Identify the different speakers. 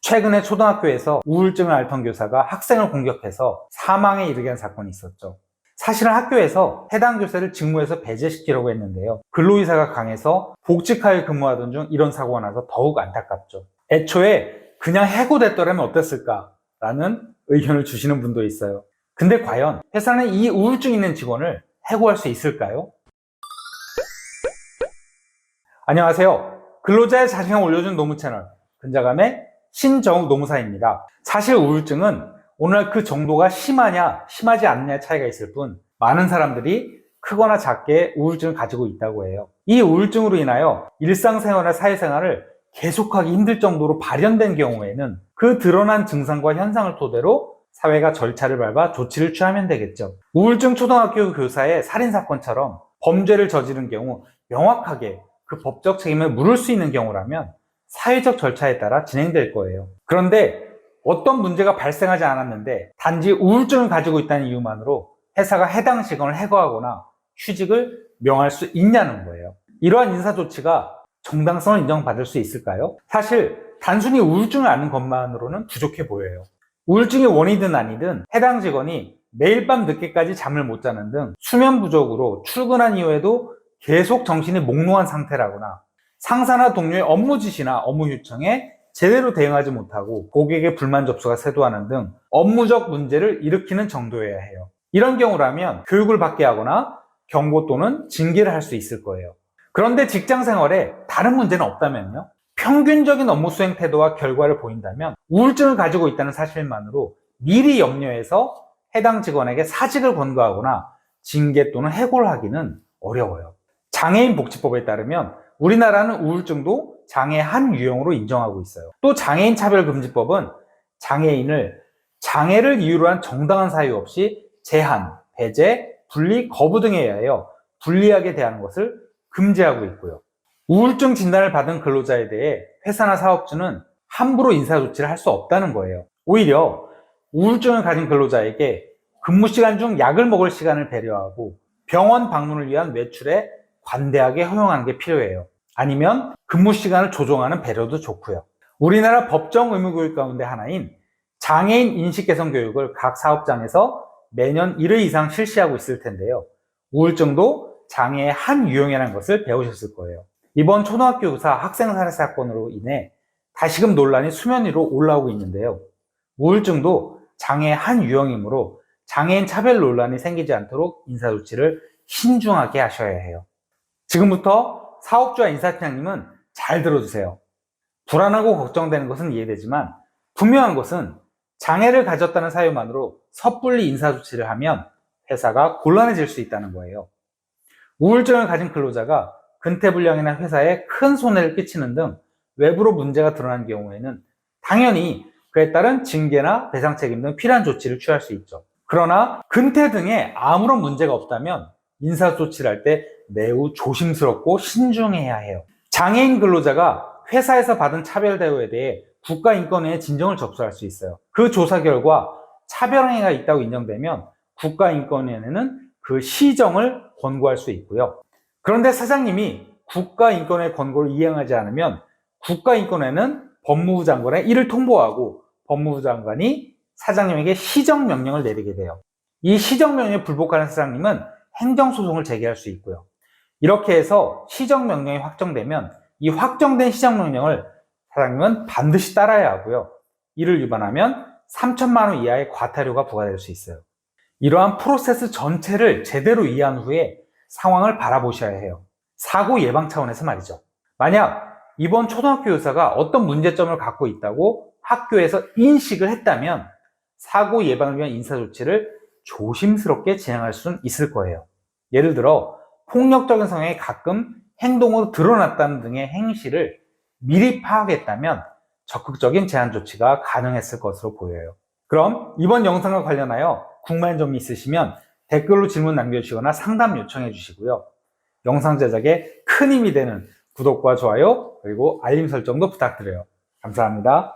Speaker 1: 최근에 초등학교에서 우울증을 앓던 교사가 학생을 공격해서 사망에 이르게 한 사건이 있었죠. 사실은 학교에서 해당 교사를 직무에서 배제시키려고 했는데요. 근로의사가 강해서 복직하에 근무하던 중 이런 사고가 나서 더욱 안타깝죠. 애초에 그냥 해고됐더라면 어땠을까라는 의견을 주시는 분도 있어요. 근데 과연 회사는 이 우울증 있는 직원을 해고할 수 있을까요? 안녕하세요. 근로자의 자신감을 올려준 노무 채널 근자감의 신정욱 노무사입니다. 사실 우울증은 오늘 그 정도가 심하냐 심하지 않느냐의 차이가 있을 뿐 많은 사람들이 크거나 작게 우울증을 가지고 있다고 해요. 이 우울증으로 인하여 일상생활이나 사회생활을 계속하기 힘들 정도로 발현된 경우에는 그 드러난 증상과 현상을 토대로 사회가 절차를 밟아 조치를 취하면 되겠죠. 우울증 초등학교 교사의 살인사건처럼 범죄를 저지른 경우 명확하게 그 법적 책임을 물을 수 있는 경우라면 사회적 절차에 따라 진행될 거예요. 그런데 어떤 문제가 발생하지 않았는데 단지 우울증을 가지고 있다는 이유만으로 회사가 해당 직원을 해고하거나 휴직을 명할 수 있냐는 거예요. 이러한 인사조치가 정당성을 인정받을 수 있을까요? 사실 단순히 우울증을 앓는 것만으로는 부족해 보여요. 우울증이 원이든 아니든 해당 직원이 매일 밤 늦게까지 잠을 못 자는 등 수면 부족으로 출근한 이후에도 계속 정신이 몽롱한 상태라거나 상사나 동료의 업무 지시나 업무 요청에 제대로 대응하지 못하고 고객의 불만 접수가 쇄도하는 등 업무적 문제를 일으키는 정도여야 해요. 이런 경우라면 교육을 받게 하거나 경고 또는 징계를 할 수 있을 거예요. 그런데 직장 생활에 다른 문제는 없다면요? 평균적인 업무 수행 태도와 결과를 보인다면 우울증을 가지고 있다는 사실만으로 미리 염려해서 해당 직원에게 사직을 권고하거나 징계 또는 해고를 하기는 어려워요. 장애인 복지법에 따르면 우리나라는 우울증도 장애의 한 유형으로 인정하고 있어요. 또 장애인 차별금지법은 장애인을 장애를 이유로 한 정당한 사유 없이 제한, 배제, 분리, 거부 등에 의하여 불리하게 대하는 것을 금지하고 있고요. 우울증 진단을 받은 근로자에 대해 회사나 사업주는 함부로 인사조치를 할 수 없다는 거예요. 오히려 우울증을 가진 근로자에게 근무 시간 중 약을 먹을 시간을 배려하고 병원 방문을 위한 외출에 관대하게 허용하는 게 필요해요. 아니면 근무 시간을 조정하는 배려도 좋고요. 우리나라 법정 의무교육 가운데 하나인 장애인 인식개선 교육을 각 사업장에서 매년 1회 이상 실시하고 있을 텐데요. 우울증도 장애의 한 유형이라는 것을 배우셨을 거예요. 이번 초등학교 교사 학생 살해 사건으로 인해 다시금 논란이 수면 위로 올라오고 있는데요. 우울증도 장애의 한 유형이므로 장애인 차별 논란이 생기지 않도록 인사조치를 신중하게 하셔야 해요. 지금부터 사업주와 인사팀장님은 잘 들어주세요. 불안하고 걱정되는 것은 이해되지만 분명한 것은 장애를 가졌다는 사유만으로 섣불리 인사조치를 하면 회사가 곤란해질 수 있다는 거예요. 우울증을 가진 근로자가 근태불량이나 회사에 큰 손해를 끼치는 등 외부로 문제가 드러난 경우에는 당연히 그에 따른 징계나 배상 책임 등 필요한 조치를 취할 수 있죠. 그러나 근태 등에 아무런 문제가 없다면 인사조치를 할 때 매우 조심스럽고 신중해야 해요. 장애인 근로자가 회사에서 받은 차별 대우에 대해 국가인권위에 진정을 접수할 수 있어요. 그 조사 결과 차별행위가 있다고 인정되면 국가인권위원회는 그 시정을 권고할 수 있고요. 그런데 사장님이 국가인권위의 권고를 이행하지 않으면 국가인권위는 법무부 장관에 이를 통보하고 법무부 장관이 사장님에게 시정명령을 내리게 돼요. 이 시정명령에 불복하는 사장님은 행정소송을 제기할 수 있고요. 이렇게 해서 시정명령이 확정되면 이 확정된 시정명령을 사장님은 반드시 따라야 하고요. 이를 위반하면 3천만 원 이하의 과태료가 부과될 수 있어요. 이러한 프로세스 전체를 제대로 이해한 후에 상황을 바라보셔야 해요. 사고 예방 차원에서 말이죠. 만약 이번 초등학교 교사가 어떤 문제점을 갖고 있다고 학교에서 인식을 했다면 사고 예방을 위한 인사조치를 조심스럽게 진행할 수는 있을 거예요. 예를 들어 폭력적인 성향이 가끔 행동으로 드러났다는 등의 행실을 미리 파악했다면 적극적인 제한 조치가 가능했을 것으로 보여요. 그럼 이번 영상과 관련하여 궁금한 점이 있으시면 댓글로 질문 남겨주시거나 상담 요청해 주시고요. 영상 제작에 큰 힘이 되는 구독과 좋아요 그리고 알림 설정도 부탁드려요. 감사합니다.